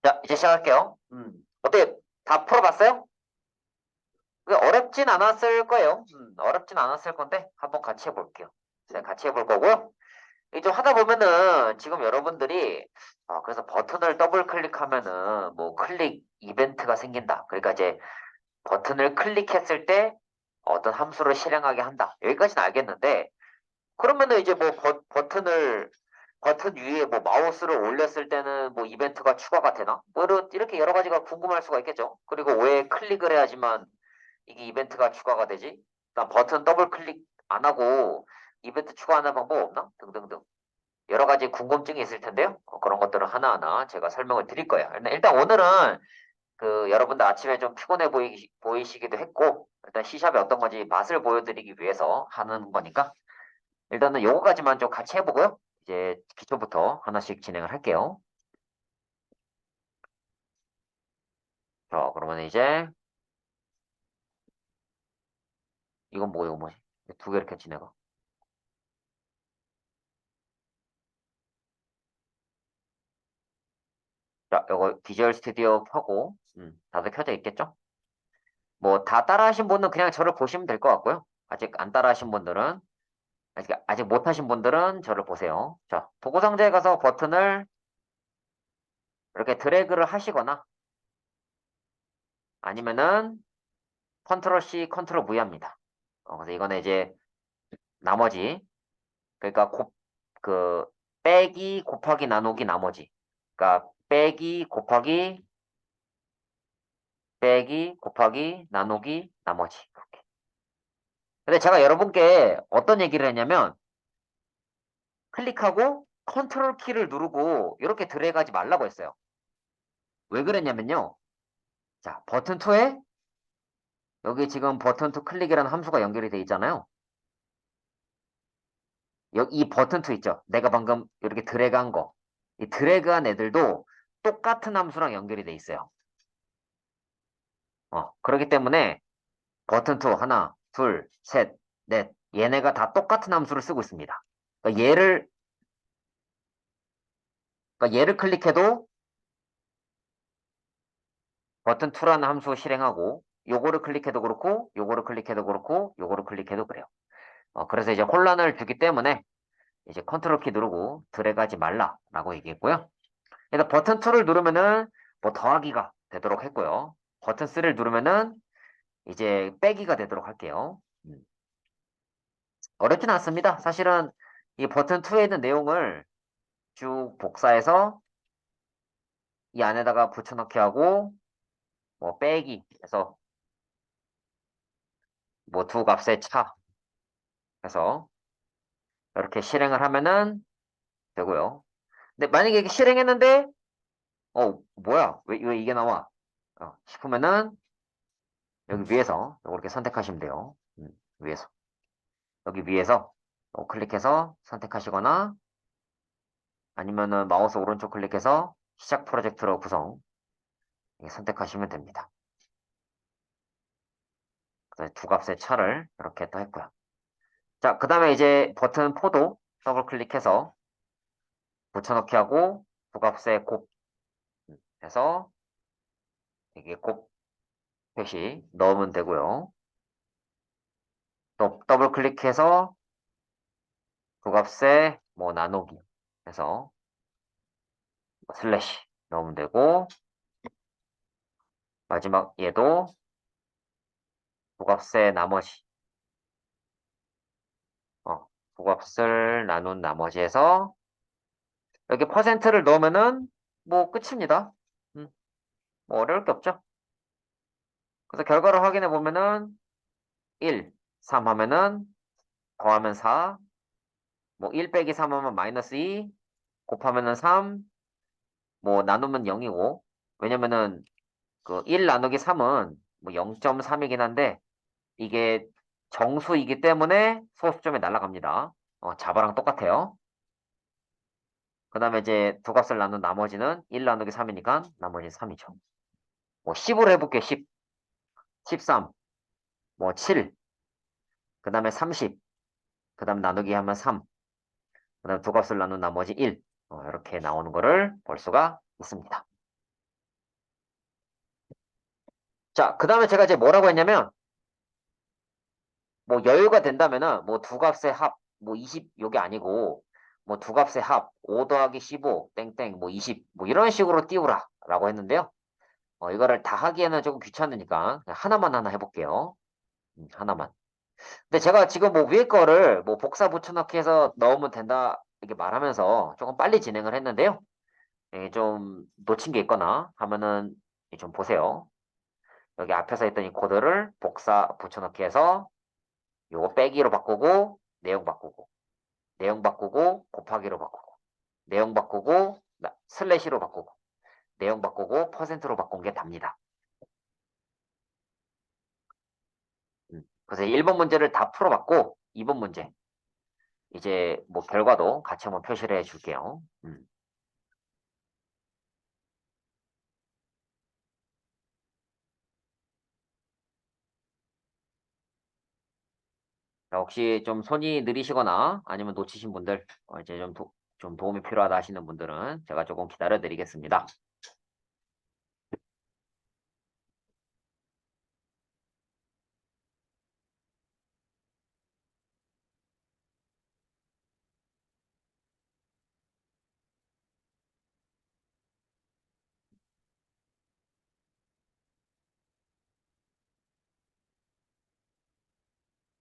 자, 이제 시작할게요. 어떻게 다 풀어봤어요? 어렵진 않았을 거예요. 어렵진 않았을 건데 한번 같이 해볼게요. 같이 해볼 거고요. 이게 좀 하다 보면은 지금 여러분들이 그래서 버튼을 더블 클릭하면은 뭐 클릭 이벤트가 생긴다. 그러니까 이제 버튼을 클릭했을 때 어떤 함수를 실행하게 한다. 여기까지는 알겠는데 그러면은 이제 뭐 버튼 위에 뭐 마우스를 올렸을 때는 뭐 이벤트가 추가가 되나? 뭐 이렇게 여러 가지가 궁금할 수가 있겠죠. 그리고 왜 클릭을 해야지만 이게 이벤트가 추가가 되지? 나 버튼 더블 클릭 안 하고 이벤트 추가하는 방법 없나? 등등등. 여러 가지 궁금증이 있을 텐데요. 그런 것들을 하나하나 제가 설명을 드릴 거예요. 일단 오늘은 그 여러분들 아침에 좀 피곤해 보이시기도 했고 일단 C샵이 어떤 건지 맛을 보여드리기 위해서 하는 거니까 일단은 요거까지만 좀 같이 해보고요. 이제 기초부터 하나씩 진행을 할게요. 자, 그러면 이제 이건 뭐예요, 뭐지? 두 개 이렇게 진행가. 자, 요거 비주얼 스튜디오 켜고 다들 켜져 있겠죠? 뭐 다 따라하신 분은 그냥 저를 보시면 될 것 같고요. 아직 안 따라하신 분들은 아직 못하신 분들은 저를 보세요. 자, 도구 상자에 가서 버튼을 이렇게 드래그를 하시거나 아니면은 컨트롤 C, 컨트롤 V 합니다. 그래서 이거는 이제 나머지 그러니까 그 빼기 곱하기 나누기 나머지. 그러니까 빼기 곱하기 나누기 나머지. 그렇게. 근데 제가 여러분께 어떤 얘기를 했냐면 클릭하고 컨트롤 키를 누르고 이렇게 드래그하지 말라고 했어요. 왜 그랬냐면요. 자, 버튼 2에 여기 지금 버튼 2 클릭이라는 함수가 연결이 돼 있잖아요. 여기 이 버튼 2 있죠. 내가 방금 이렇게 드래그한 거. 이 드래그한 애들도 똑같은 함수랑 연결이 돼 있어요. 그렇기 때문에 버튼 2 하나, 둘, 셋, 넷 얘네가 다 똑같은 함수를 쓰고 있습니다. 그러니까 얘를 클릭해도 버튼 2라는 함수 실행하고 요거를 클릭해도 그렇고 요거를 클릭해도 그렇고 요거를 클릭해도 그래요. 그래서 이제 혼란을 주기 때문에 이제 컨트롤 키 누르고 드래그하지 말라라고 얘기했고요. 그래서 버튼 2를 누르면은 뭐 더하기가 되도록 했고요. 버튼 3를 누르면은 이제 빼기가 되도록 할게요. 어렵진 않습니다. 사실은 이 버튼 2에 있는 내용을 쭉 복사해서 이 안에다가 붙여넣기 하고 뭐 빼기 해서 뭐 두 값의 차 해서 이렇게 실행을 하면은 되고요. 근데 만약에 이게 실행했는데 뭐야 왜 이게 나와 싶으면은 여기 위에서 이렇게 선택하시면 돼요. 위에서 여기 위에서 클릭해서 선택하시거나 아니면은 마우스 오른쪽 클릭해서 시작 프로젝트로 구성 선택하시면 됩니다. 그래서 두 값의 차를 이렇게 또 했고요. 자, 그 다음에 이제 버튼 4도 더블 클릭해서 붙여넣기 하고 부값의 곱 해서 이게 곱 표시 넣으면 되고요. 또 더블 클릭해서 부값의 뭐 나누기 해서 슬래시 넣으면 되고 마지막 얘도 부값의 나머지 부값을 나눈 나머지에서 여기 퍼센트를 넣으면은 뭐 끝입니다. 음, 뭐 어려울 게 없죠. 그래서 결과를 확인해 보면은 1, 3 하면은 더하면 4, 뭐 1 빼기 3 하면 마이너스 2, 곱하면은 3, 뭐 나누면 0이고, 왜냐면은 그 1 나누기 3은 뭐 0.3이긴 한데, 이게 정수이기 때문에 소수점에 날아갑니다. 자바랑 똑같아요. 그 다음에 이제 두 값을 나눈 나머지는 1 나누기 3이니까 나머지 3이죠. 뭐 10으로 해볼게요. 10, 13, 뭐 7, 그 다음에 30, 그 다음 나누기 하면 3, 그 다음 두 값을 나눈 나머지 1. 이렇게 나오는 거를 볼 수가 있습니다. 자, 그 다음에 제가 이제 뭐라고 했냐면, 뭐 여유가 된다면은, 뭐 두 값의 합, 뭐 20, 요게 아니고, 뭐 두 값의 합, 5 더하기 15, 땡땡, 뭐 20, 뭐 이런 식으로 띄우라. 라고 했는데요. 이거를 다 하기에는 조금 귀찮으니까, 그냥 하나만 하나 해볼게요. 하나만. 근데 제가 지금 뭐 위에 거를 뭐 복사 붙여넣기 해서 넣으면 된다, 이렇게 말하면서 조금 빨리 진행을 했는데요. 좀 놓친 게 있거나 하면은 좀 보세요. 여기 앞에서 했던 이 코드를 복사 붙여넣기 해서 요거 빼기로 바꾸고 내용 바꾸고 내용 바꾸고 곱하기로 바꾸고 내용 바꾸고 슬래시로 바꾸고 내용 바꾸고 퍼센트로 바꾼 게 답니다. 그래서 1번 문제를 다 풀어봤고 2번 문제 이제 뭐 결과도 같이 한번 표시를 해줄게요. 자, 혹시 좀 손이 느리시거나 아니면 놓치신 분들 이제 좀 도움이 필요하다 하시는 분들은 제가 조금 기다려 드리겠습니다.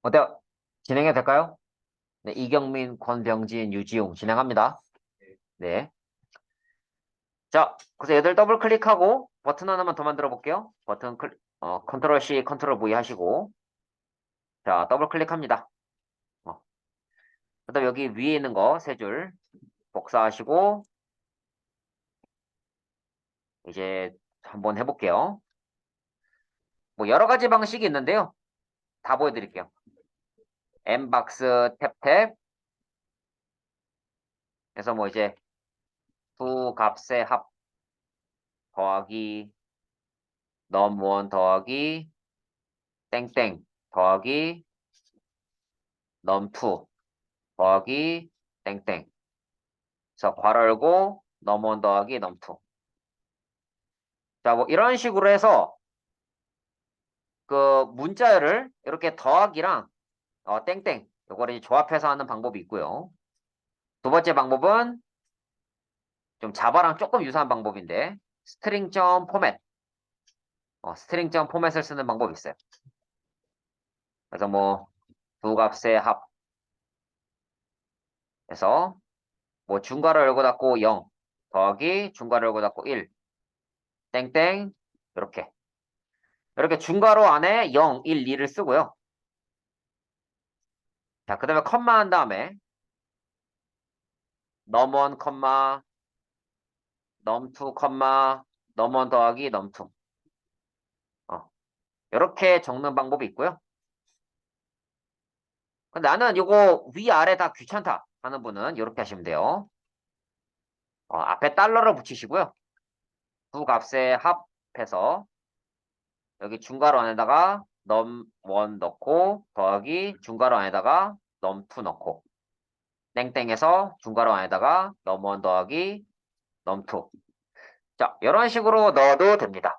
어때요? 진행해도 될까요? 네, 이경민, 권병진, 유지용 진행합니다. 네. 자, 그래서 얘들 더블 클릭하고 버튼 하나만 더 만들어 볼게요. 컨트롤 C, 컨트롤 V 하시고 자, 더블 클릭합니다. 어, 그다음 여기 위에 있는 거 세 줄 복사하시고 이제 한번 해볼게요. 뭐 여러 가지 방식이 있는데요. 다 보여드릴게요. M박스 탭탭 해서 뭐 이제 두 값의 합 더하기 넘1 더하기 땡땡 더하기 넘2 더하기 땡땡 그래서 괄호 열고 넘1 더하기 넘2 자, 뭐 이런 식으로 해서 그 문자열을 이렇게 더하기랑 땡땡 요거를 이제 조합해서 하는 방법이 있고요. 두 번째 방법은 좀 자바랑 조금 유사한 방법인데 스트링.포맷 스트링.포맷을 쓰는 방법이 있어요. 그래서 뭐 두 값의 합에서 뭐 중괄호 열고 닫고 0 더하기 중괄호 열고 닫고 1 땡땡 이렇게 중괄호 안에 0, 1, 2를 쓰고요. 자, 그 다음에 컴마 한 다음에 넘1 컴마 넘2 컴마 넘1 더하기 넘2 이렇게 적는 방법이 있고요. 근데 나는 이거 위아래 다 귀찮다 하는 분은 이렇게 하시면 돼요. 앞에 달러를 붙이시고요. 두 값의 합해서 여기 중괄호 안에다가 넘1 넣고 더하기 중괄호 안에다가 넘2 넣고 땡땡해서 중괄호 안에다가 넘1 더하기 넘2 자, 이런 식으로 넣어도 됩니다.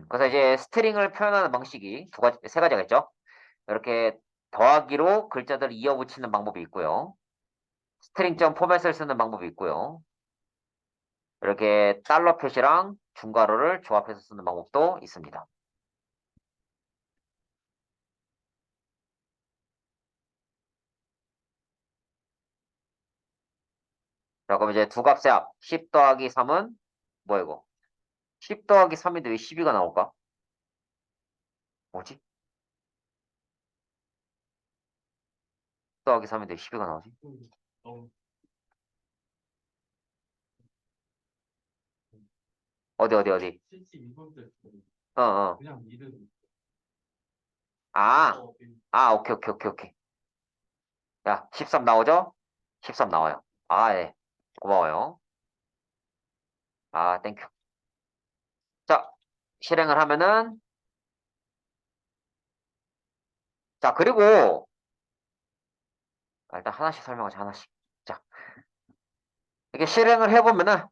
그래서 이제 스트링을 표현하는 방식이 세 가지가 있죠. 이렇게 더하기로 글자들을 이어붙이는 방법이 있고요. 스트링점 포맷을 쓰는 방법이 있고요. 이렇게 달러 표시랑 중괄호를 조합해서 쓰는 방법도 있습니다. 자, 그럼 이제 두 값의 합, 10 더하기 3은 뭐야 이거? 10 더하기 3인데 왜 12가 나올까? 뭐지? 10 더하기 3인데 왜 12가 나오지? 어디? 72번째 어, 어. 그냥 이름 아, 오케이. 야, 13 나오죠? 13 나와요. 아, 예. 고마워요. 아, 땡큐. 자, 실행을 하면은, 자, 그리고, 일단 하나씩 설명하자, 하나씩. 자, 이렇게 실행을 해보면은,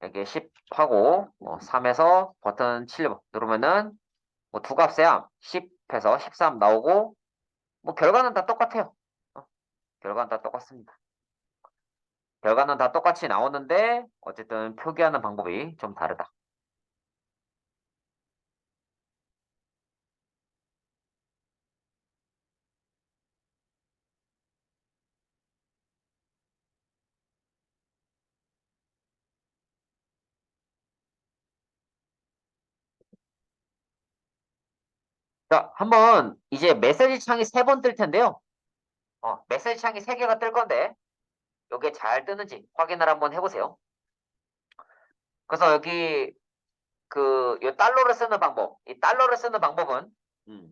이렇게 10 하고 3에서 버튼 7 누르면은 뭐 두 값에야 10에서 13 나오고 뭐 결과는 다 똑같아요. 어, 결과는 다 똑같습니다. 결과는 다 똑같이 나오는데 어쨌든 표기하는 방법이 좀 다르다. 자, 한번 이제 메시지 창이 세 번 뜰 텐데요. 메시지 창이 세 개가 뜰 건데 이게 잘 뜨는지 확인을 한번 해보세요. 그래서 여기 요 달러를 쓰는 방법, 이 달러를 쓰는 방법은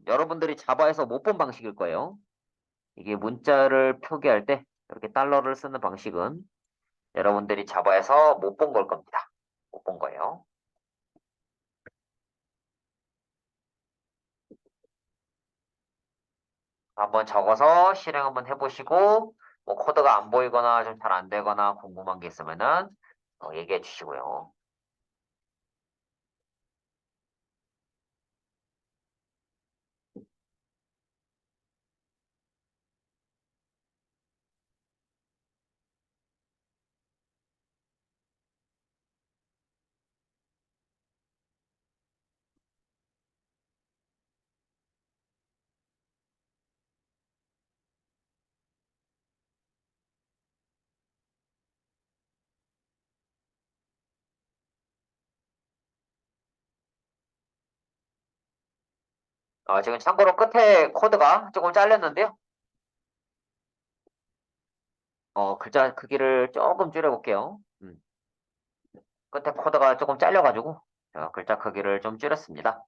여러분들이 자바에서 못 본 방식일 거예요. 이게 문자를 표기할 때 이렇게 달러를 쓰는 방식은 여러분들이 자바에서 못 본 걸 겁니다. 못 본 거예요. 한번 적어서 실행 한번 해보시고 뭐 코드가 안 보이거나 좀 잘 안 되거나 궁금한 게 있으면은 얘기해 주시고요. 지금 참고로 끝에 코드가 조금 잘렸는데요. 글자 크기를 조금 줄여볼게요. 끝에 코드가 조금 잘려가지고 글자 크기를 좀 줄였습니다.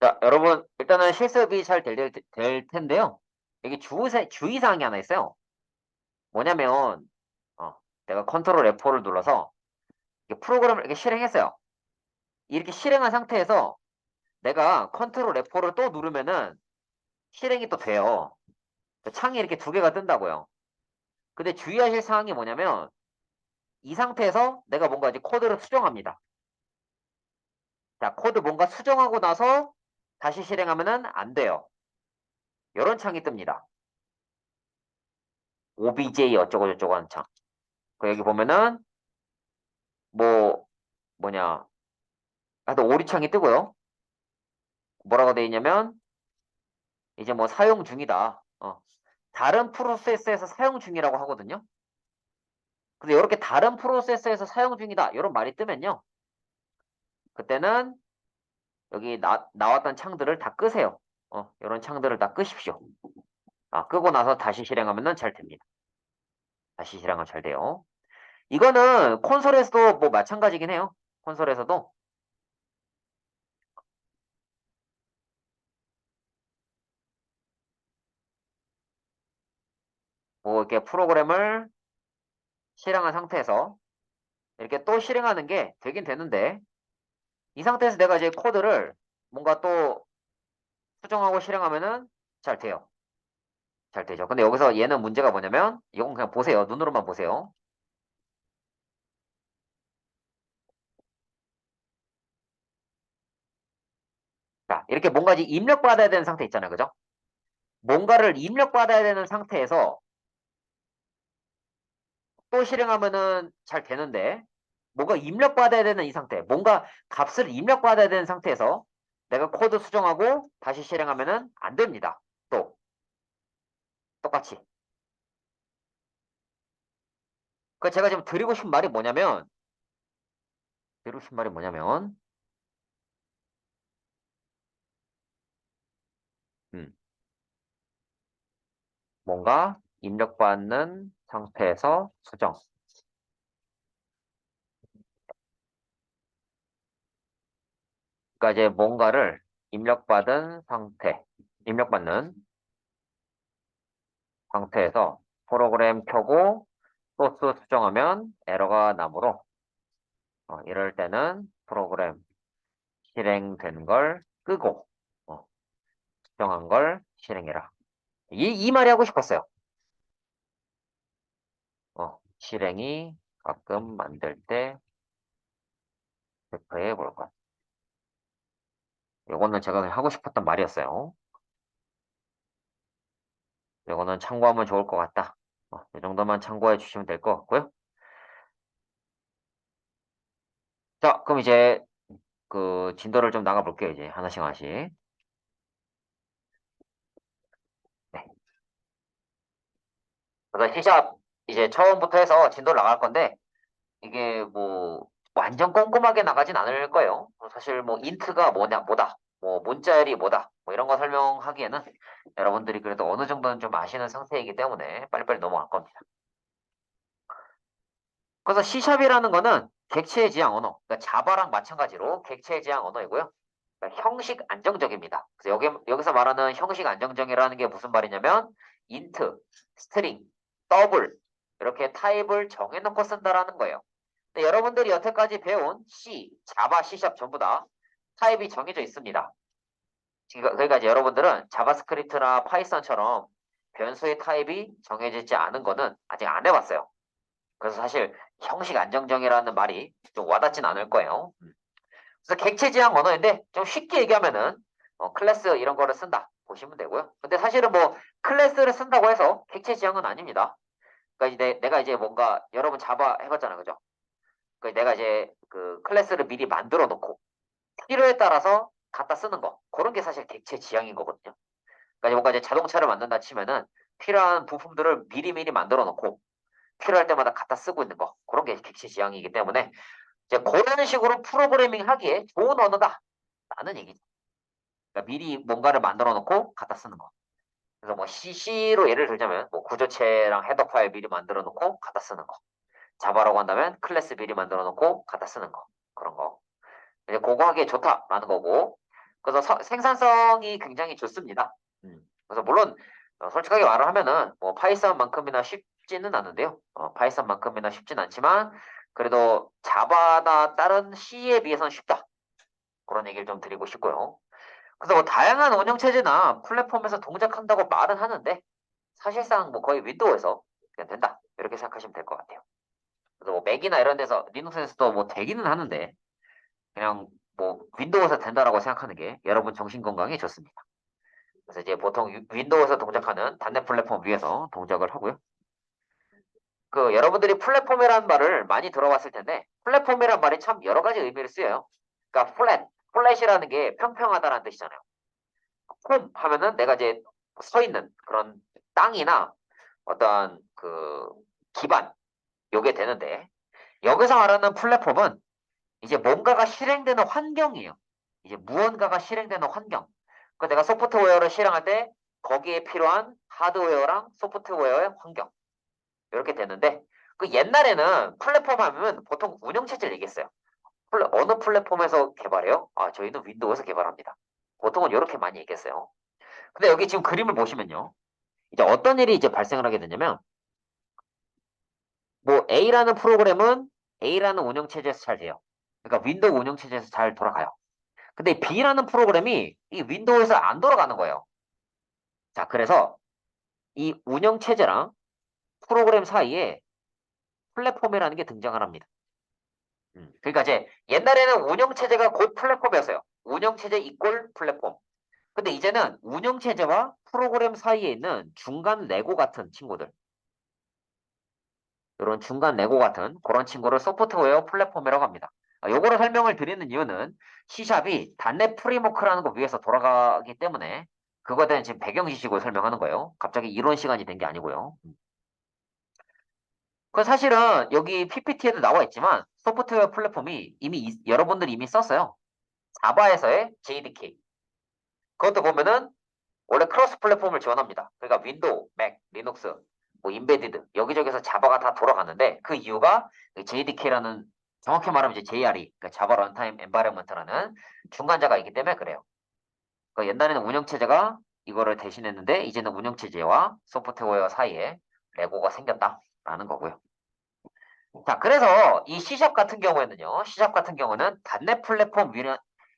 자, 여러분 일단은 실습이 잘 될 텐데요. 여기 주의사항이 하나 있어요. 뭐냐면 내가 컨트롤 F4를 눌러서 프로그램을 이렇게 실행했어요. 이렇게 실행한 상태에서 내가 컨트롤 F4를 또 누르면은 실행이 또 돼요. 창이 이렇게 두 개가 뜬다고요. 근데 주의하실 사항이 뭐냐면 이 상태에서 내가 뭔가 이제 코드를 수정합니다. 자, 코드 뭔가 수정하고 나서 다시 실행하면은 안 돼요. 이런 창이 뜹니다. OBJ 어쩌고저쩌고 하는 창. 여기 보면은 뭐 뭐냐 하여튼 오리창이 뜨고요. 뭐라고 돼 있냐면 이제 뭐 사용 중이다. 다른 프로세스에서 사용 중이라고 하거든요. 근데 이렇게 다른 프로세스에서 사용 중이다. 이런 말이 뜨면요. 그때는 여기 나왔던 창들을 다 끄세요. 이런 창들을 다 끄십시오. 끄고 나서 다시 실행하면은 잘 됩니다. 다시 실행하면 잘 돼요. 이거는 콘솔에서도 뭐 마찬가지긴 해요. 콘솔에서도 뭐 이렇게 프로그램을 실행한 상태에서 이렇게 또 실행하는 게 되긴 되는데 이 상태에서 내가 이제 코드를 뭔가 또 수정하고 실행하면은 잘 돼요. 잘 되죠. 근데 여기서 얘는 문제가 뭐냐면 이건 그냥 보세요. 눈으로만 보세요. 자, 이렇게 뭔가 이제 입력받아야 되는 상태 있잖아요. 그죠? 뭔가를 입력받아야 되는 상태에서 또 실행하면은 잘 되는데 뭔가 입력받아야 되는 이 상태, 뭔가 값을 입력받아야 되는 상태에서 내가 코드 수정하고 다시 실행하면은 안 됩니다. 또 똑같이. 그 제가 지금 드리고 싶은 말이 뭐냐면 음, 뭔가 입력받는 상태에서 수정. 그러니까 이제 뭔가를 입력받은 상태, 입력받는 상태에서 프로그램 켜고 소스 수정하면 에러가 나므로 이럴 때는 프로그램 실행된 걸 끄고 어, 수정한 걸 실행해라. 이 말이 하고 싶었어요. 실행이 가끔 만들 때 체크해 볼 것. 요거는 제가 그냥 하고 싶었던 말이었어요. 요거는 참고하면 좋을 것 같다. 이 정도만 참고해 주시면 될 것 같고요. 자, 그럼 이제 그 진도를 좀 나가 볼게요. 이제 하나씩 하나씩. 네. 그래서 C샵 이제 처음부터 해서 진도를 나갈 건데 이게 뭐 완전 꼼꼼하게 나가진 않을 거예요. 사실 뭐 인트가 뭐다, 뭐 문자열이 뭐다, 뭐 이런 거 설명하기에는 여러분들이 그래도 어느 정도는 좀 아시는 상태이기 때문에 빨리빨리 넘어갈 겁니다. 그래서 C샵이라는 거는 객체의 지향 언어, 그러니까 자바랑 마찬가지로 객체의 지향 언어이고요. 그러니까 형식 안정적입니다. 그래서 여기서 말하는 형식 안정적이라는 게 무슨 말이냐면 인트, 스트링, 더블 이렇게 타입을 정해놓고 쓴다라는 거예요. 근데 여러분들이 여태까지 배운 C, 자바, C샵 전부 다 타입이 정해져 있습니다. 그러니까 이제 여러분들은 자바스크립트나 파이썬처럼 변수의 타입이 정해져 있지 않은 거는 아직 안 해봤어요. 그래서 사실 형식 안정적이라는 말이 좀 와닿진 않을 거예요. 그래서 객체 지향 언어인데 좀 쉽게 얘기하면은 클래스 이런 거를 쓴다 보시면 되고요. 근데 사실은 뭐 클래스를 쓴다고 해서 객체 지향은 아닙니다. 그러니까 이제 내가 이제 뭔가 여러분 자바 해봤잖아요, 그죠? 그러니까 내가 이제 그 클래스를 미리 만들어 놓고 필요에 따라서 갖다 쓰는 거 그런 게 사실 객체 지향인 거거든요. 그러니까 뭔가 이제 자동차를 만든다 치면은 필요한 부품들을 미리미리 만들어 놓고 필요할 때마다 갖다 쓰고 있는 거 그런 게 객체 지향이기 때문에 이제 그런 식으로 프로그래밍 하기에 좋은 언어다라는 얘기죠. 그러니까 미리 뭔가를 만들어 놓고 갖다 쓰는 거. 그래서 뭐 CC로 예를 들자면 뭐 구조체랑 헤더 파일 미리 만들어 놓고 갖다 쓰는 거. 자바라고 한다면 클래스 미리 만들어 놓고 갖다 쓰는 거. 그런 거. 이제 그거 하기에 좋다라는 거고. 그래서 생산성이 굉장히 좋습니다. 그래서 물론 솔직하게 말을 하면은 뭐 파이썬만큼이나 쉽지는 않은데요. 파이썬만큼이나 쉽진 않지만 그래도 자바나 다른 C에 비해서는 쉽다. 그런 얘기를 좀 드리고 싶고요. 그래서 뭐 다양한 운영 체제나 플랫폼에서 동작한다고 말은 하는데 사실상 뭐 거의 윈도우에서 그냥 된다. 이렇게 생각하시면 될 것 같아요. 그래서 뭐 맥이나 이런 데서 리눅스에서도 뭐 되기는 하는데 그냥 뭐 윈도우에서 된다라고 생각하는 게 여러분 정신 건강에 좋습니다. 그래서 이제 보통 윈도우에서 동작하는 단넷 플랫폼 위에서 동작을 하고요. 그 여러분들이 플랫폼이라는 말을 많이 들어봤을 텐데 플랫폼이라는 말이 참 여러 가지 의미를 쓰여요. 그러니까 플랫이라는 게 평평하다는 뜻이잖아요. 홈 하면은 내가 이제 서 있는 그런 땅이나 어떤 그 기반 요게 되는데 여기서 말하는 플랫폼은 이제 뭔가가 실행되는 환경이에요. 이제 무언가가 실행되는 환경. 그 내가 소프트웨어를 실행할 때 거기에 필요한 하드웨어랑 소프트웨어의 환경 이렇게 되는데 그 옛날에는 플랫폼 하면 보통 운영체제를 얘기했어요. 어느 플랫폼에서 개발해요? 아, 저희는 윈도우에서 개발합니다. 보통은 이렇게 많이 얘기했어요. 근데 여기 지금 그림을 보시면요. 이제 어떤 일이 이제 발생을 하게 되냐면 뭐 A라는 프로그램은 A라는 운영체제에서 잘 돼요. 그러니까 윈도우 운영체제에서 잘 돌아가요. 근데 B라는 프로그램이 이 윈도우에서 안 돌아가는 거예요. 자, 그래서 이 운영체제랑 프로그램 사이에 플랫폼이라는 게 등장을 합니다. 그러니까 이제 옛날에는 운영체제가 곧 플랫폼이었어요. 운영체제 이꼴 플랫폼. 근데 이제는 운영체제와 프로그램 사이에 있는 중간 레고 같은 친구들. 이런 중간 레고 같은 그런 친구를 소프트웨어 플랫폼이라고 합니다. 요거를 설명을 드리는 이유는 C샵이 단넷 프레임워크라는 거 위에서 돌아가기 때문에 그거에 대한 지금 배경 지식을 설명하는 거예요. 갑자기 이론 시간이 된 게 아니고요. 그 사실은 여기 PPT에도 나와 있지만 소프트웨어 플랫폼이 이미 여러분들이 이미 썼어요. 자바에서의 JDK. 그것도 보면은 원래 크로스 플랫폼을 지원합니다. 그러니까 윈도우, 맥, 리눅스, 뭐 인베디드 여기저기서 자바가 다 돌아가는데 그 이유가 JDK라는 정확히 말하면 이제 JRE, 그러니까 자바 런타임 엔바이러먼트라는 중간자가 있기 때문에 그래요. 그러니까 옛날에는 운영체제가 이거를 대신했는데 이제는 운영체제와 소프트웨어 사이에 레고가 생겼다라는 거고요. 자, 그래서 이 C샵 같은 경우에는요. C샵 같은 경우는 단넷 플랫폼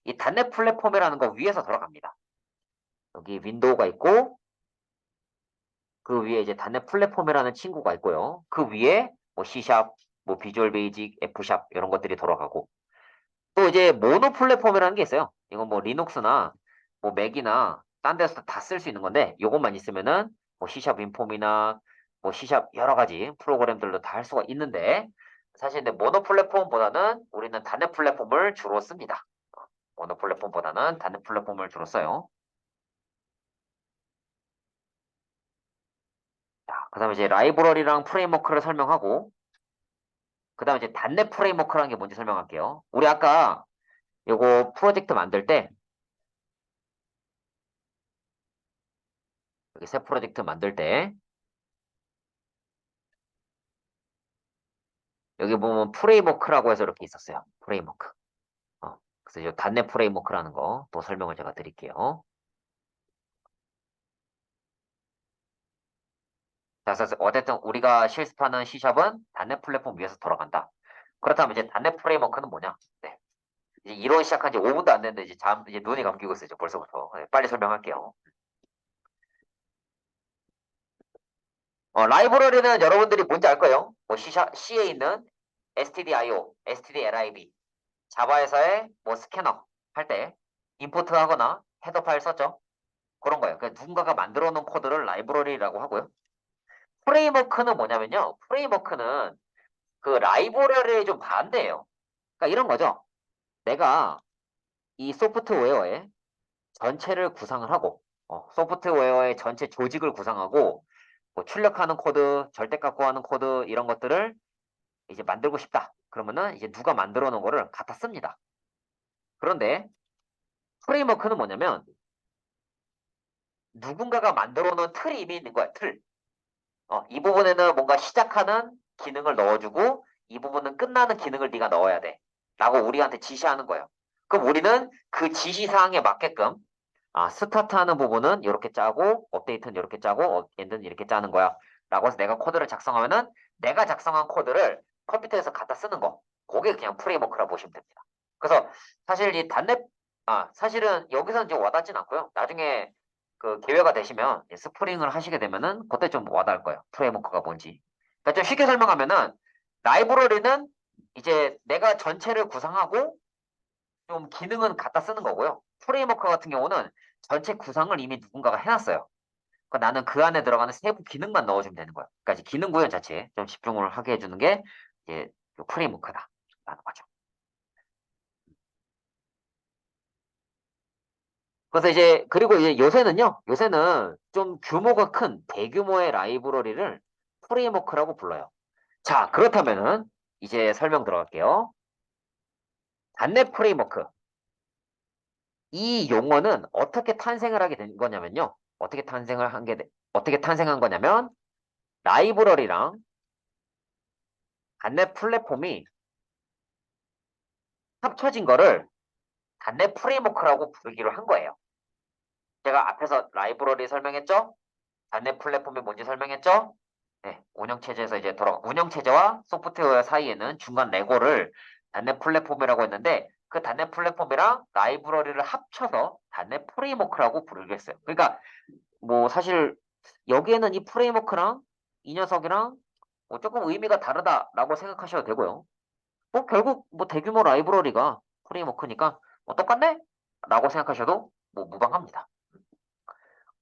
이 단넷 플랫폼이라는 거 위에서 돌아갑니다. 여기 윈도우가 있고 그 위에 이제 단넷 플랫폼이라는 친구가 있고요. 그 위에 뭐 C샵, 뭐 비주얼 베이직, F샵 이런 것들이 돌아가고 또 이제 모노 플랫폼이라는 게 있어요. 이건 뭐 리눅스나 뭐 맥이나 딴 데서 다 쓸 수 있는 건데 요것만 있으면은 뭐 C샵 인폼이나 뭐 C샵 여러 가지 프로그램들도 다 할 수가 있는데 사실 근데 모노 플랫폼보다는 우리는 단넷 플랫폼을 주로 씁니다. 모노 플랫폼보다는 단넷 플랫폼을 주로 써요. 자, 그다음에 이제 라이브러리랑 프레임워크를 설명하고 그다음에 이제 단넷 프레임워크라는 게 뭔지 설명할게요. 우리 아까 요거 프로젝트 만들 때 여기 새 프로젝트 만들 때 여기 보면 프레임워크라고 해서 이렇게 있었어요. 프레임워크. 그래서 이 단넷 프레임워크라는 거 또 설명을 제가 드릴게요. 자, 그래서 어쨌든 우리가 실습하는 C샵은 단넷 플랫폼 위에서 돌아간다. 그렇다면 이제 단넷 프레임워크는 뭐냐? 네. 이제 이론 시작한 지 5분도 안 됐는데 이제 눈이 감기고 있어요. 벌써부터. 네, 빨리 설명할게요. 라이브러리는 여러분들이 뭔지 알 거예요. 뭐 C에 있는 stdio, stdlib, 자바에서의 뭐 스캐너 할 때 임포트 하거나 헤더 파일 썼죠. 그런 거예요. 그러니까 누군가가 만들어 놓은 코드를 라이브러리라고 하고요. 프레임워크는 뭐냐면요. 프레임워크는 그 라이브러리의 좀 반대예요. 그러니까 이런 거죠. 내가 이 소프트웨어의 전체를 구상을 하고 소프트웨어의 전체 조직을 구상하고 뭐 출력하는 코드, 절대값 구하는 코드 이런 것들을 이제 만들고 싶다. 그러면은 이제 누가 만들어 놓은 거를 갖다 씁니다. 그런데 프레임워크는 뭐냐면 누군가가 만들어 놓은 틀이 이미 있는 거야, 틀. 이 부분에는 뭔가 시작하는 기능을 넣어주고 이 부분은 끝나는 기능을 네가 넣어야 돼. 라고 우리한테 지시하는 거예요. 그럼 우리는 그 지시사항에 맞게끔 스타트하는 부분은 이렇게 짜고 업데이트는 이렇게 짜고 엔드는 이렇게 짜는 거야. 라고 해서 내가 코드를 작성하면은 내가 작성한 코드를 컴퓨터에서 갖다 쓰는 거. 그게 그냥 프레임워크라고 보시면 됩니다. 그래서 사실 이 단넷 사실은 여기서는 좀 와닿진 않고요. 나중에 그 기회가 되시면 스프링을 하시게 되면은 그때 좀 와닿을 거예요. 프레임워크가 뭔지. 그러니까 좀 쉽게 설명하면은 라이브러리는 이제 내가 전체를 구상하고 좀 기능은 갖다 쓰는 거고요. 프레임워크 같은 경우는 전체 구상을 이미 누군가가 해놨어요. 그러니까 나는 그 안에 들어가는 세부 기능만 넣어주면 되는 거예요. 그러니까 이제 기능 구현 자체에 좀 집중을 하게 해주는 게 이제 프레임워크다라는 거죠. 그래서 이제 그리고 이제 요새는 좀 규모가 큰 대규모의 라이브러리를 프레임워크라고 불러요. 자, 그렇다면은 이제 설명 들어갈게요. 단넷 프레임워크. 이 용어는 어떻게 탄생을 하게 된 거냐면요. 어떻게 탄생한 거냐면 라이브러리랑 단넷 플랫폼이 합쳐진 거를 단넷 프레임워크라고 부르기로 한 거예요. 제가 앞에서 라이브러리 설명했죠? 단넷 플랫폼이 뭔지 설명했죠? 네, 운영체제에서 이제 운영체제와 소프트웨어 사이에는 중간 레고를 단넷 플랫폼이라고 했는데 그 단넷 플랫폼이랑 라이브러리를 합쳐서 단넷 프레임워크라고 부르기로 했어요. 그러니까 뭐 사실 여기에는 이 프레임워크랑 이 녀석이랑 뭐 조금 의미가 다르다라고 생각하셔도 되고요. 뭐 결국 뭐 대규모 라이브러리가 프레임워크니까 뭐 똑같네? 라고 생각하셔도 뭐 무방합니다.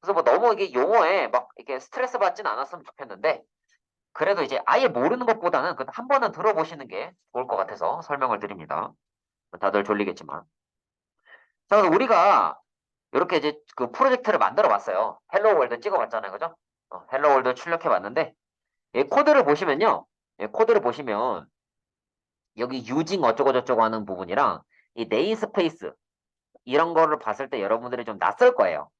그래서 뭐 너무 이게 용어에 막 이렇게 스트레스 받진 않았으면 좋겠는데 그래도 이제 아예 모르는 것보다는 그래도 한 번은 들어보시는 게 좋을 것 같아서 설명을 드립니다. 다들 졸리겠지만. 자, 그럼 우리가 이렇게 이제 그 프로젝트를 만들어 봤어요. 헬로 월드 찍어 봤잖아요. 그죠? 헬로 월드 출력해 봤는데 이 코드를 보시면요. 코드를 보시면 여기 유징 어쩌고저쩌고 하는 부분이랑 이 네임스페이스 이런 거를 봤을 때 여러분들이 좀 낯설 거예요.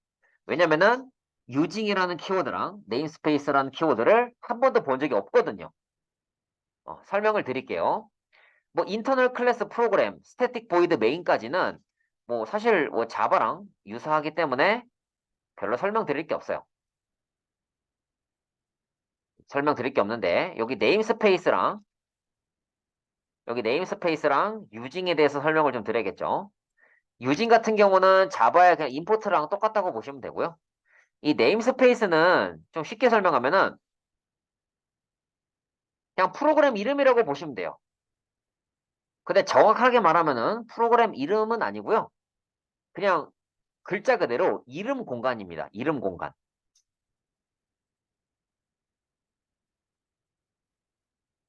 왜냐면은 유징이라는 키워드랑 네임스페이스라는 키워드를 한 번도 본 적이 없거든요. 설명을 드릴게요. 뭐 인터널 클래스 프로그램, 스태틱 보이드 메인까지는 뭐 사실 뭐 자바랑 유사하기 때문에 별로 설명드릴 게 없어요. 설명드릴 게 없는데 여기 네임스페이스랑 유징에 대해서 설명을 좀 드려야겠죠. 유징 같은 경우는 자바의 그냥 임포트랑 똑같다고 보시면 되고요. 이 네임스페이스는 좀 쉽게 설명하면은 그냥 프로그램 이름이라고 보시면 돼요. 근데 정확하게 말하면은 프로그램 이름은 아니고요. 그냥 글자 그대로 이름 공간입니다. 이름 공간.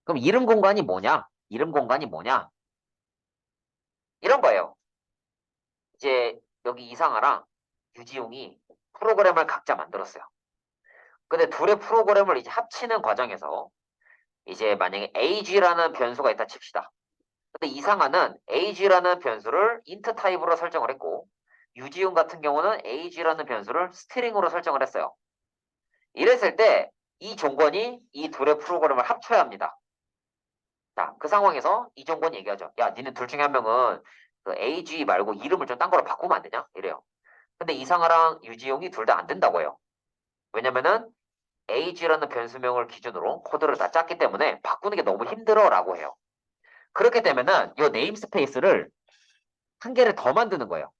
그럼 이름 공간이 뭐냐? 이름 공간이 뭐냐? 이런 거예요. 이제 여기 이상하랑 유지용이 프로그램을 각자 만들었어요. 근데 둘의 프로그램을 이제 합치는 과정에서 이제 만약에 ag라는 변수가 있다 칩시다. 근데 이상하는 ag라는 변수를 int 타입으로 설정을 했고 유지용 같은 경우는 ag라는 변수를 스트링으로 설정을 했어요. 이랬을 때 이 조건이 이 둘의 프로그램을 합쳐야 합니다. 자, 그 상황에서 이 조건이 얘기하죠. 야, 니네 둘 중에 한 명은 그 ag 말고 이름을 좀 딴 거로 바꾸면 안 되냐? 이래요. 근데 이상하랑 유지용이 둘 다 안 된다고 해요. 왜냐면은 ag라는 변수명을 기준으로 코드를 다 짰기 때문에 바꾸는 게 너무 힘들어라고 해요. 그렇게 되면은 이 네임스페이스를 한 개를 더 만드는 거예요.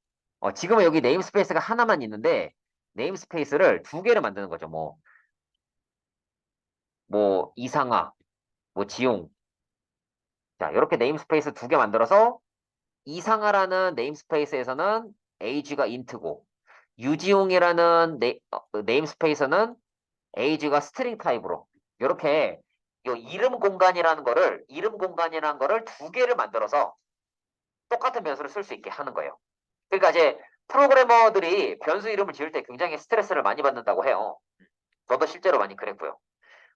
지금은 여기 네임스페이스가 하나만 있는데 네임스페이스를 두 개를 만드는 거죠. 뭐 이상하, 뭐 지용. 자, 이렇게 네임스페이스 두 개 만들어서 이상하라는 네임스페이스에서는 age가 int고 유지용이라는 네임스페이스는 age가 스트링 타입으로 이렇게 이 이름 공간이라는 거를 두 개를 만들어서 똑같은 변수를 쓸 수 있게 하는 거예요. 그러니까 이제 프로그래머들이 변수 이름을 지을 때 굉장히 스트레스를 많이 받는다고 해요. 저도 실제로 많이 그랬고요.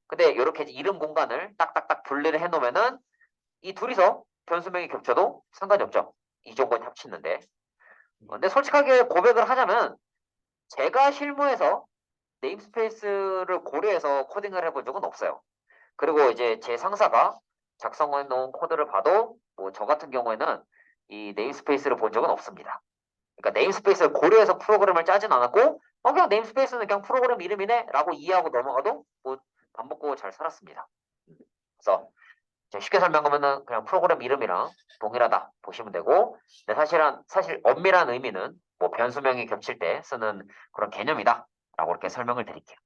근데 이렇게 이름 공간을 딱딱딱 분리를 해놓으면은 이 둘이서 변수명이 겹쳐도 상관이 없죠. 이 조건이 합치는데. 근데 솔직하게 고백을 하자면 제가 실무에서 네임스페이스를 고려해서 코딩을 해본 적은 없어요. 그리고 이제 제 상사가 작성해 놓은 코드를 봐도 뭐 저 같은 경우에는 이 네임스페이스를 본 적은 없습니다. 그러니까 네임스페이스를 고려해서 프로그램을 짜진 않았고 그냥 네임스페이스는 그냥 프로그램 이름이네 라고 이해하고 넘어가도 뭐 밥 먹고 잘 살았습니다. 그래서 쉽게 설명하면은 그냥 프로그램 이름이랑 동일하다 보시면 되고 근데 사실 엄밀한 의미는 뭐 변수명이 겹칠 때 쓰는 그런 개념이다 라고 이렇게 설명을 드릴게요.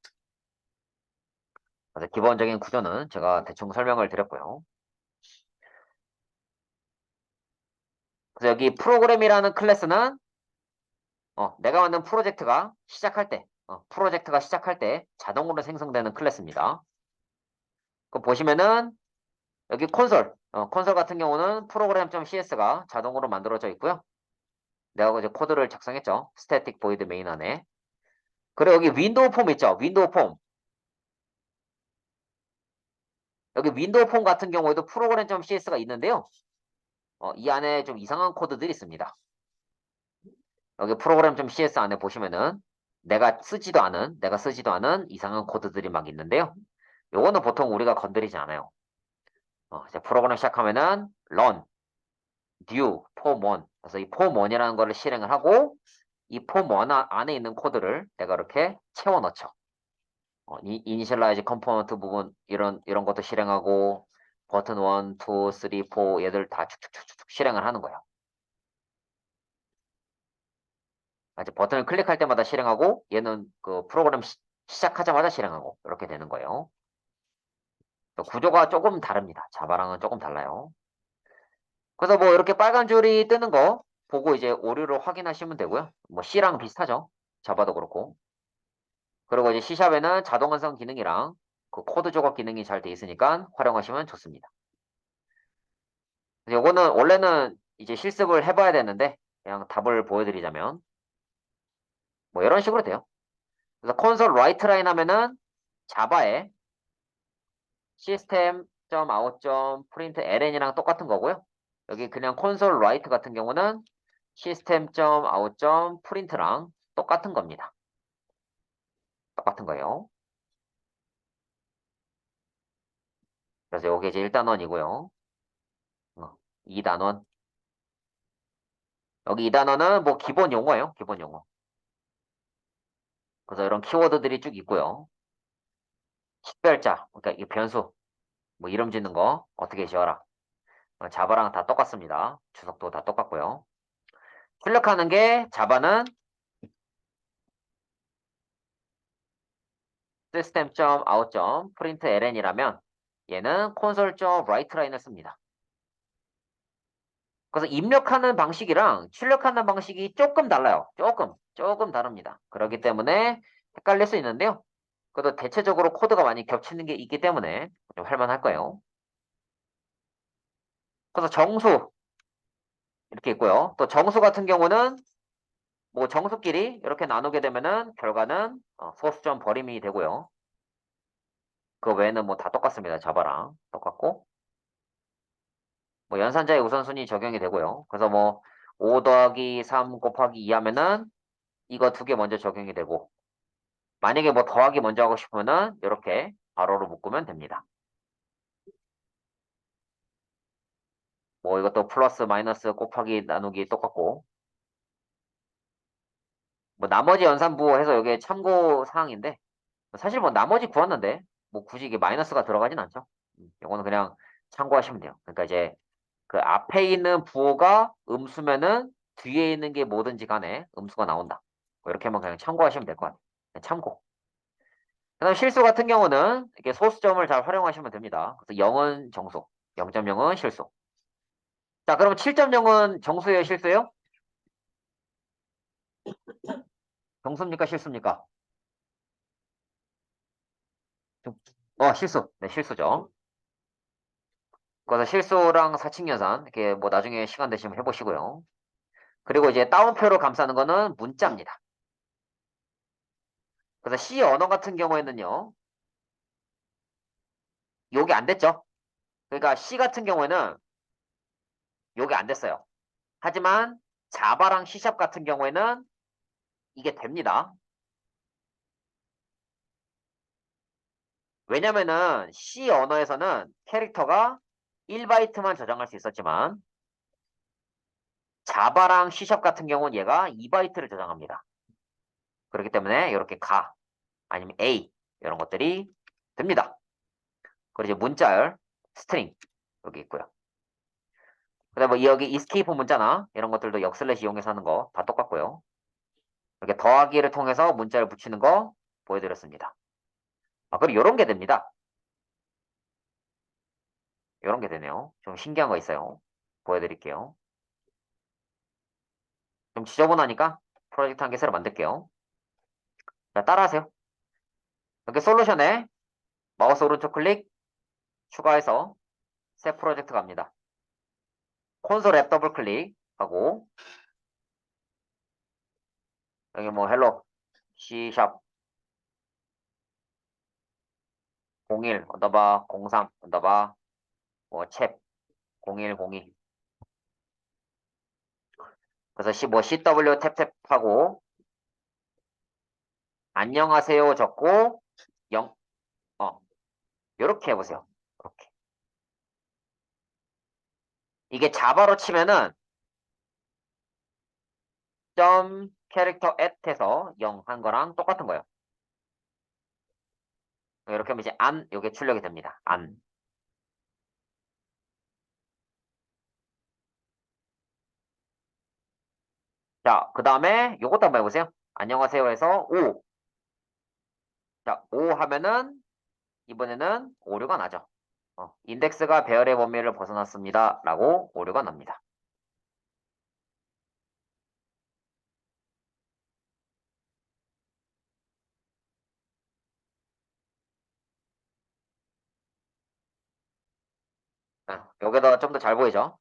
그래서 기본적인 구조는 제가 대충 설명을 드렸고요. 그래서 여기 프로그램이라는 클래스는 내가 만든 프로젝트가 시작할 때 자동으로 생성되는 클래스입니다. 그 보시면은 여기 콘솔 같은 경우는 program.cs가 자동으로 만들어져 있고요. 내가 이제 코드를 작성했죠. static void main 안에. 그리고 여기 윈도우 폼 있죠. 윈도우 폼. 여기 윈도우 폼 같은 경우에도 program.cs가 있는데요. 이 안에 좀 이상한 코드들이 있습니다. 여기 program.cs 안에 보시면은 내가 쓰지도 않은 이상한 코드들이 막 있는데요. 요거는 보통 우리가 건드리지 않아요. 이제 프로그램 시작하면은 run, due, form1. 그래서 이 form1이라는 거를 실행을 하고 이 form1 안에 있는 코드를 내가 이렇게 채워 넣죠. 이니셜라이즈 컴포넌트 부분 이런 것도 실행하고 버튼 1, 2, 3, 4 얘들 다 축축축축 실행을 하는 거예요. 이제 버튼을 클릭할 때마다 실행하고 얘는 그 프로그램 시작하자마자 실행하고 이렇게 되는 거예요. 구조가 조금 다릅니다. 자바랑은 조금 달라요. 그래서 뭐 이렇게 빨간 줄이 뜨는 거 보고 이제 오류를 확인하시면 되고요. 뭐 C랑 비슷하죠. 자바도 그렇고. 그리고 이제 C샵에는 자동 완성 기능이랑 그 코드 조각 기능이 잘 돼 있으니까 활용하시면 좋습니다. 요거는 원래는 이제 실습을 해봐야 되는데 그냥 답을 보여드리자면 뭐 이런 식으로 돼요. 그래서 콘솔 라이트 라인 하면은 자바에 system.out.println이랑 똑같은 거고요. 여기 그냥 콘솔 라이트 같은 경우는 system.out.print랑 똑같은 겁니다. 똑같은 거예요. 그래서 여기 이제 1단원이고요. 2단원. 여기 2단원은 뭐 기본 용어예요. 기본 용어. 그래서 이런 키워드들이 쭉 있고요. 식별자, 그러니까 이 변수, 뭐 이름 짓는 거 어떻게 지어라. 자바랑 다 똑같습니다. 주석도 다 똑같고요. 출력하는 게 자바는 system.out.println이라면 얘는 console.write 라인을 씁니다. 그래서 입력하는 방식이랑 출력하는 방식이 조금 달라요. 조금 다릅니다. 그렇기 때문에 헷갈릴 수 있는데요. 그래도 대체적으로 코드가 많이 겹치는 게 있기 때문에 좀 할만할 거예요. 그래서 정수 이렇게 있고요. 또 정수 같은 경우는 뭐 정수끼리 이렇게 나누게 되면은 결과는 소수점 버림이 되고요. 그 외에는 뭐 다 똑같습니다. 자바랑 똑같고 뭐 연산자의 우선순위 적용이 되고요. 그래서 뭐 5 더하기 3 곱하기 2 하면은 이거 두 개 먼저 적용이 되고 만약에 뭐 더하기 먼저 하고 싶으면은 이렇게 괄호로 묶으면 됩니다. 뭐 이것도 플러스 마이너스 곱하기 나누기 똑같고 뭐 나머지 연산부 해서 이게 참고 사항인데 사실 뭐 나머지 구웠는데 뭐 굳이 이게 마이너스가 들어가진 않죠. 이거는 그냥 참고하시면 돼요. 그러니까 이제 그 앞에 있는 부호가 음수면은 뒤에 있는 게 뭐든지 간에 음수가 나온다. 뭐 이렇게 하면 그냥 참고하시면 될 것 같아요. 그냥 참고. 그다음 실수 같은 경우는 이렇게 소수점을 잘 활용하시면 됩니다. 그래서 0은 정수, 0.0은 실수. 자, 그럼 7.0은 정수예요, 실수예요? 정수입니까, 실수입니까? 실수. 네, 실수죠. 그래서 실수랑 사칙연산 이렇게 뭐 나중에 시간 되시면 해보시고요. 그리고 이제 따옴표로 감싸는 거는 문자입니다. 그래서 C 언어 같은 경우에는요, 요게 안 됐죠. 그러니까 C 같은 경우에는 요게 안 됐어요. 하지만 자바랑 C샵 같은 경우에는 이게 됩니다. 왜냐면은 C 언어에서는 캐릭터가 1바이트만 저장할 수 있었지만 자바랑 C샵 같은 경우는 얘가 2바이트를 저장합니다. 그렇기 때문에 이렇게 가 아니면 A 이런 것들이 됩니다. 그리고 이제 문자열 스트링 여기 있고요. 그다음에 뭐 여기 escape 문자나 이런 것들도 역슬래시 이용해서 하는 거 다 똑같고요. 이렇게 더하기를 통해서 문자를 붙이는 거 보여드렸습니다. 그리고 이런 게 됩니다. 이런 게 되네요. 좀 신기한 거 있어요. 보여드릴게요. 좀 지저분하니까 프로젝트 한 개 새로 만들게요. 자, 따라하세요. 이렇게 솔루션에 마우스 오른쪽 클릭 추가해서 새 프로젝트 갑니다. 콘솔 앱 더블 클릭하고 여기 뭐 헬로 C샵 01 언더바 03 언더바 뭐 챕 0102 그래서 뭐 CW 탭탭하고 안녕하세요 적고 0 요렇게 해보세요. 이렇게 이게 자바로 치면은 점 캐릭터 앳해서 0 한 거랑 똑같은 거예요. 이렇게 하면 이제 안 요게 출력이 됩니다. 안. 자, 그 다음에 요것도 한번 해보세요. 안녕하세요 해서 5. 자, 5 하면은 이번에는 오류가 나죠. 인덱스가 배열의 범위를 벗어났습니다. 라고 오류가 납니다. 여기다 좀 더 잘 보이죠?